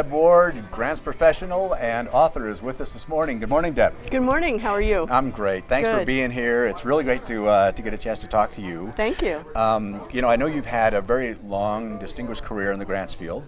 Deb Ward, grants professional and author, is with us this morning. Good morning, Deb. Good morning. How are you? I'm great. Thanks for being here. It's really great to get a chance to talk to you. Thank you. You know, I know you've had a very long, distinguished career in the grants field,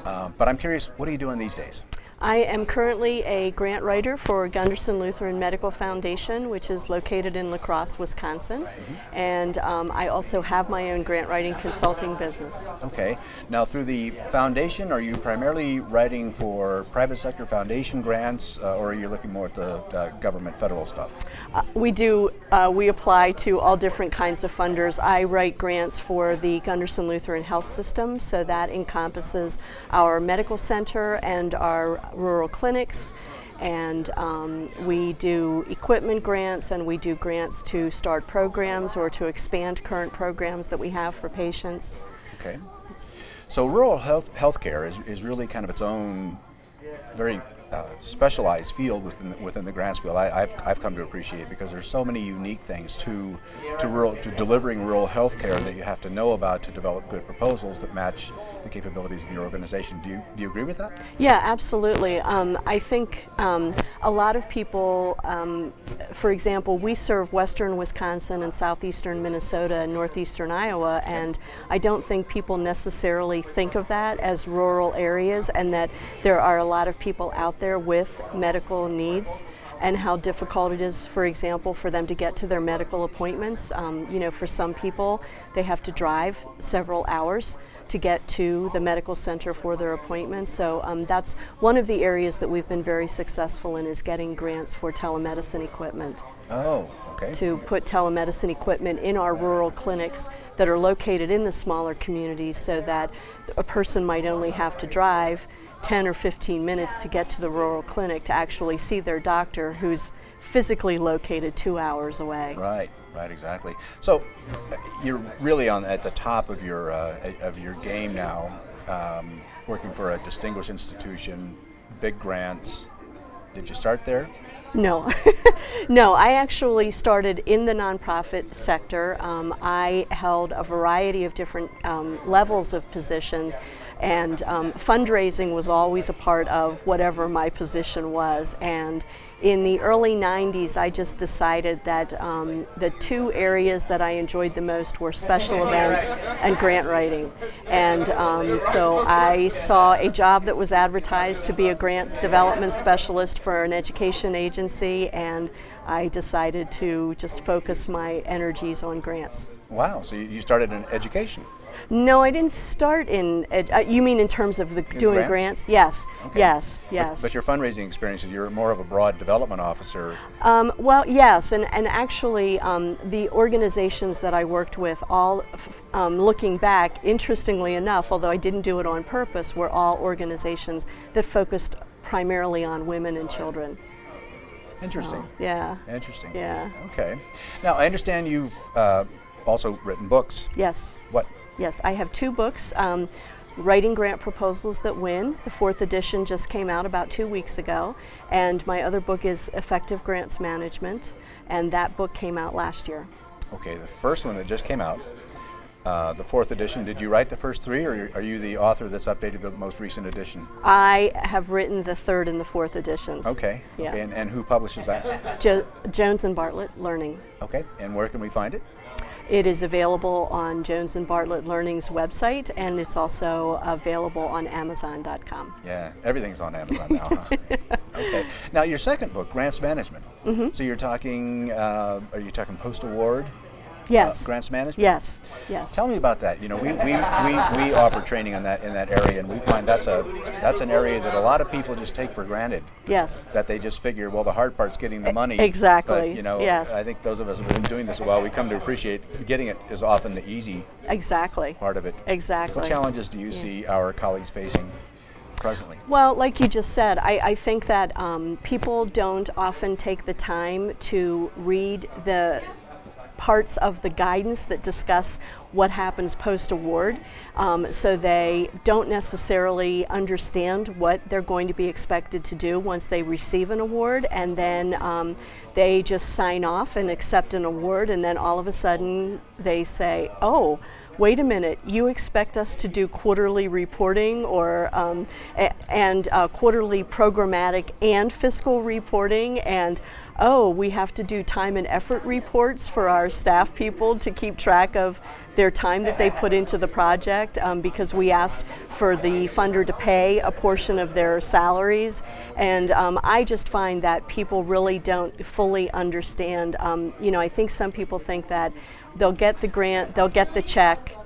but I'm curious, what are you doing these days? I am currently a grant writer for Gundersen Lutheran Medical Foundation, which is located in La Crosse, Wisconsin. And I also have my own grant writing consulting business. Okay. Now, through the foundation, are you primarily writing for private sector foundation grants, or are you looking more at the government, federal stuff? We apply to all different kinds of funders. I write grants for the Gundersen Lutheran Health System, so that encompasses our medical center and our rural clinics, and we do equipment grants, and we do grants to start programs or to expand current programs that we have for patients. Okay. So rural healthcare is really kind of its own very specialized field within the grants field. I've come to appreciate, because there's so many unique things to delivering rural health care that you have to know about to develop good proposals that match the capabilities of your organization. Do you agree with that? Yeah, absolutely. I think a lot of people, for example, we serve western Wisconsin and southeastern Minnesota and northeastern Iowa, and I don't think people necessarily think of that as rural areas, and that there are a lot of people out there with medical needs, and how difficult it is, for example, for them to get to their medical appointments. You know, for some people, they have to drive several hours to get to the medical center for their appointments. So that's one of the areas that we've been very successful in, is getting grants for telemedicine equipment. Oh, okay. To put telemedicine equipment in our rural clinics that are located in the smaller communities, so that a person might only have to drive 10 or 15 minutes to get to the rural clinic to actually see their doctor, who's physically located 2 hours away. Right, exactly. So you're really at the top of your game now, working for a distinguished institution, big grants. Did you start there? No, no, I actually started in the nonprofit sector. I held a variety of different levels of positions, and fundraising was always a part of whatever my position was. And in the early 90s, I just decided that the two areas that I enjoyed the most were special events and grant writing. And so I saw a job that was advertised to be a grants development specialist for an education agency, and I decided to just focus my energies on grants. Wow, so you started in education? No, I didn't start in, you mean in terms of doing grants? Yes, okay. yes. But your fundraising experiences, you're more of a broad development officer. Well, yes, and actually the organizations that I worked with, all looking back, interestingly enough, although I didn't do it on purpose, were all organizations that focused primarily on women and children. Interesting. So, yeah. Interesting. Yeah. Okay. Now, I understand you've also written books. Yes. What? Yes, I have two books, Writing Grant Proposals That Win. The 4th edition just came out about 2 weeks ago, and my other book is Effective Grants Management, and that book came out last year. Okay, the first one that just came out, the 4th edition, did you write the first 3, or are you the author that's updated the most recent edition? I have written the 3rd and the 4th editions. Okay, yeah. Okay. And who publishes that? Jones and Bartlett Learning. Okay, and where can we find it? It is available on Jones and Bartlett Learning's website, and it's also available on Amazon.com. Yeah, everything's on Amazon now, huh? Okay. Now, your second book, Grants Management. So you're talking, are you talking post-award? Yes. Grants Management? Yes, yes. Tell me about that. You know, we offer training in that area, and we find that's an area that a lot of people just take for granted. Yes. That they just figure, well, the hard part's getting the money. Exactly. But, you know, yes. I think those of us who have been doing this a while, we come to appreciate getting it is often the easy part of it. Exactly. What challenges do you see our colleagues facing presently? Well, like you just said, I think that people don't often take the time to read the parts of the guidance that discuss what happens post-award, so they don't necessarily understand what they're going to be expected to do once they receive an award, and then they just sign off and accept an award, and then all of a sudden they say, oh, wait a minute, you expect us to do quarterly reporting or quarterly programmatic and fiscal reporting, and oh, we have to do time and effort reports for our staff people to keep track of their time that they put into the project, because we asked for the funder to pay a portion of their salaries. And I just find that people really don't fully understand. You know, I think some people think that they'll get the grant, they'll get the check,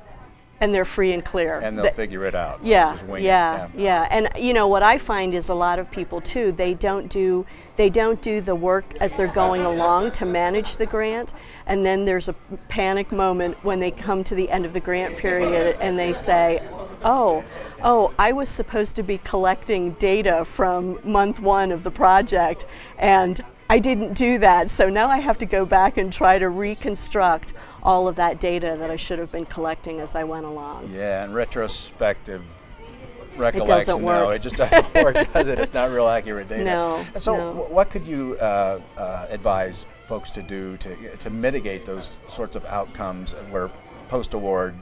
and they're free and clear. And they'll figure it out. Yeah, Just wing it. yeah. And you know what I find is a lot of people too, they don't do the work as they're going along to manage the grant, and then there's a panic moment when they come to the end of the grant period and they say, oh, I was supposed to be collecting data from month 1 of the project, and I didn't do that, so now I have to go back and try to reconstruct all of that data that I should have been collecting as I went along. Yeah, and retrospective recollection, it doesn't work. no, it just doesn't work, does it? It's not real accurate data. No. So no. what could you advise folks to do to mitigate those sorts of outcomes where post-award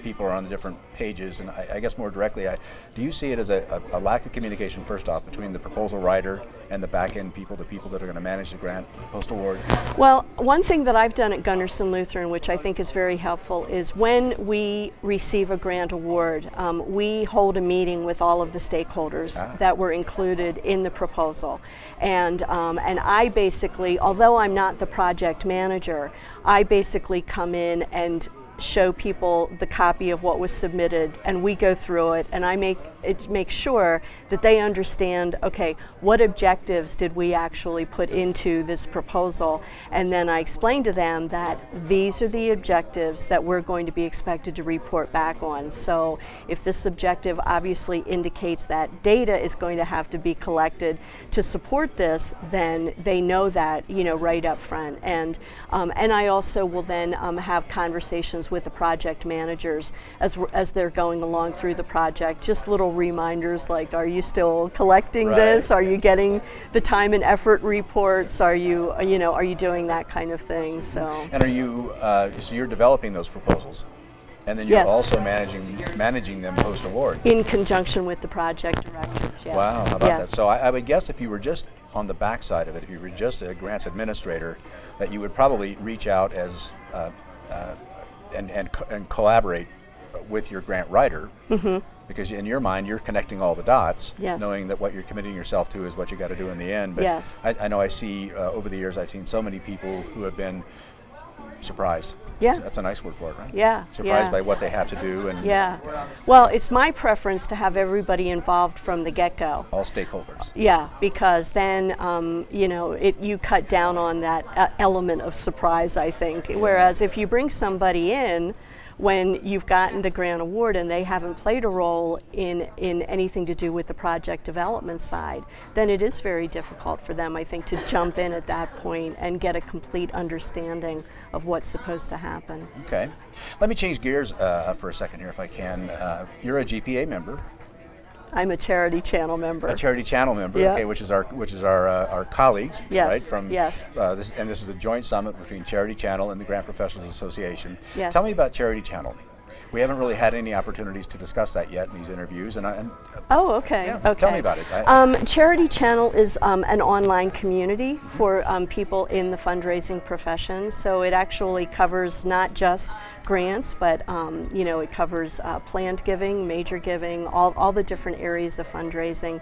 people are on the different pages? And I guess more directly, do you see it as a lack of communication, first off, between the proposal writer and the back-end people, the people that are going to manage the grant post-award? Well, one thing that I've done at Gundersen Lutheran, which I think is very helpful, is when we receive a grant award, we hold a meeting with all of the stakeholders that were included in the proposal. And I basically, although I'm not the project manager, I basically come in and show people the copy of what was submitted, and we go through it, and I make sure that they understand, okay, what objectives did we actually put into this proposal, and then I explain to them that these are the objectives that we're going to be expected to report back on. So if this objective obviously indicates that data is going to have to be collected to support this, then they know that, you know, right up front. And I also will then have conversations with the project managers as they're going along through the project, just little reminders like, are you still collecting this? Are you getting the time and effort reports? Are you, are you doing that kind of thing? So. And are you, so you're developing those proposals, and then you're also managing them post-award? In conjunction with the project director, yes. Wow, how about that? So I would guess if you were just on the back side of it, if you were just a grants administrator, that you would probably reach out as and collaborate with your grant writer, because in your mind you're connecting all the dots, knowing that what you're committing yourself to is what you got to do in the end. But I know I see over the years I've seen so many people who have been surprised. Yeah. That's a nice word for it, right? Yeah. Surprised by what they have to do. And well, it's my preference to have everybody involved from the get-go. All stakeholders. Yeah, because then, you cut down on that element of surprise, I think. Whereas if you bring somebody in when you've gotten the grant award and they haven't played a role in anything to do with the project development side, then it is very difficult for them, I think, to jump in at that point and get a complete understanding of what's supposed to happen. Okay. Let me change gears for a second here if I can. You're a GPA member. I'm a Charity Channel member. A Charity Channel member, okay, which is our colleagues, right? From this is a joint summit between Charity Channel and the Grant Professionals Association. Yes. Tell me about Charity Channel. We haven't really had any opportunities to discuss that yet in these interviews, oh, okay. Yeah, okay. Tell me about it. Charity Channel is an online community for people in the fundraising profession. So it actually covers not just grants, but it covers planned giving, major giving, all the different areas of fundraising.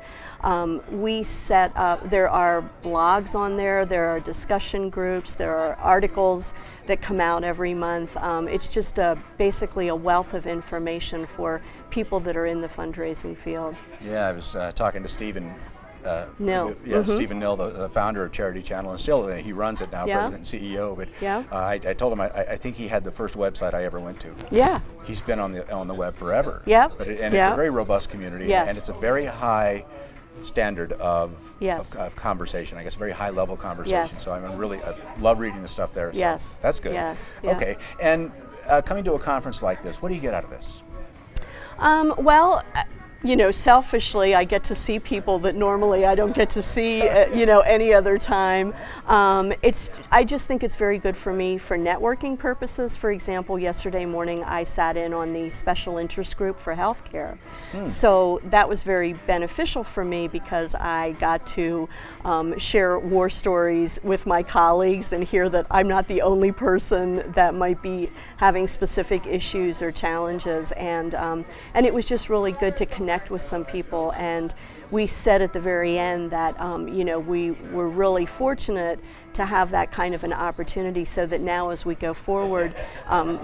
We set up, there are blogs on there, there are discussion groups, there are articles that come out every month. It's just basically a wealth of information for people that are in the fundraising field. Yeah, I was talking to Stephen Nill. Stephen Nill, the founder of Charity Channel, and still he runs it now, president and CEO. But I told him I think he had the first website I ever went to. Yeah. He's been on the web forever. Yeah. But it's a very robust community, and it's a very high standard of conversation. I guess very high level conversation. So I love reading the stuff there. So that's good. Yes. Okay. And coming to a conference like this, what do you get out of this? Well, you know, selfishly, I get to see people that normally I don't get to see, you know, any other time. I just think it's very good for me for networking purposes. For example, yesterday morning I sat in on the special interest group for healthcare. So that was very beneficial for me because I got to share war stories with my colleagues and hear that I'm not the only person that might be having specific issues or challenges, and it was just really good to connect with some people. And we said at the very end that you know, we were really fortunate to have that kind of an opportunity, so that now as we go forward,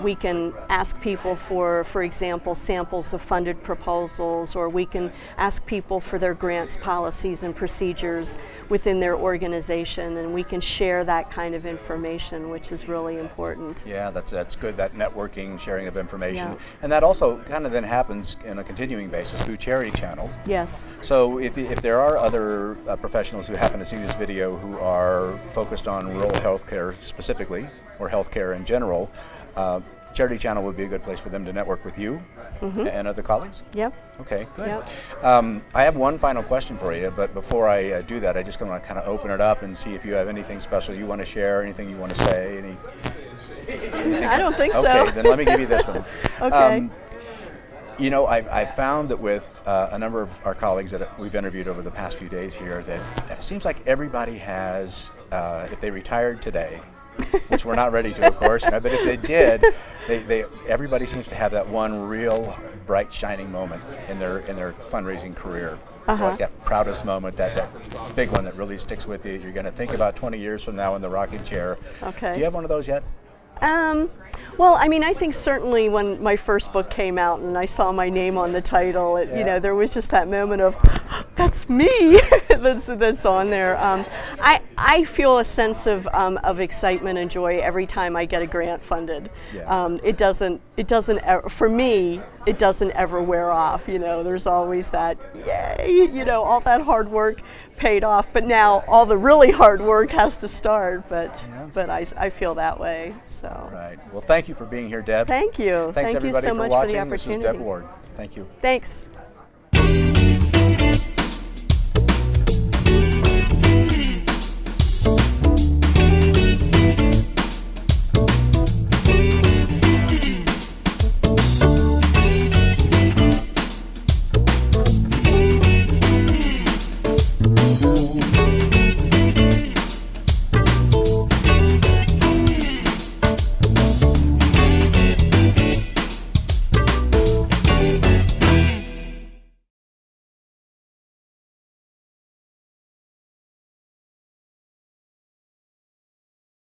we can ask people for example, samples of funded proposals, or we can ask people for their grants, policies, and procedures within their organization, and we can share that kind of information, which is really important. Yeah, that's good, that networking, sharing of information. Yeah. And that also kind of then happens in a continuing basis through Charity Channel. Yes. So if there are other professionals who happen to see this video who are focused on rural healthcare specifically, or healthcare in general, Charity Channel would be a good place for them to network with you and other colleagues? Yep. Okay, good. Yep. I have one final question for you, but before I do that, I just want to kind of open it up and see if you have anything special you want to share, anything you want to say. I don't think so. Okay, then let me give you this one. Okay. You know, I've found that with a number of our colleagues that we've interviewed over the past few days here, that it seems like everybody has, if they retired today, which we're not ready to, of course, you know, but if they did, everybody seems to have that one real bright, shining moment in their fundraising career. Like that proudest moment, that big one that really sticks with you. You're going to think about 20 years from now in the rocking chair. Okay. Do you have one of those yet? Well, I mean, I think certainly when my first book came out and I saw my name on the title, you know, there was just that moment of, that's me, that's on there. I feel a sense of excitement and joy every time I get a grant funded. Yeah. It doesn't for me, it doesn't ever wear off. You know, there's always that, yay, you know, all that hard work paid off, but now all the really hard work has to start, but I feel that way. So. Right. Well, thank you for being here, Deb. Thank you. Thanks Thank everybody you so for much watching. for the opportunity. This is Deb Ward. Thank you. Thanks.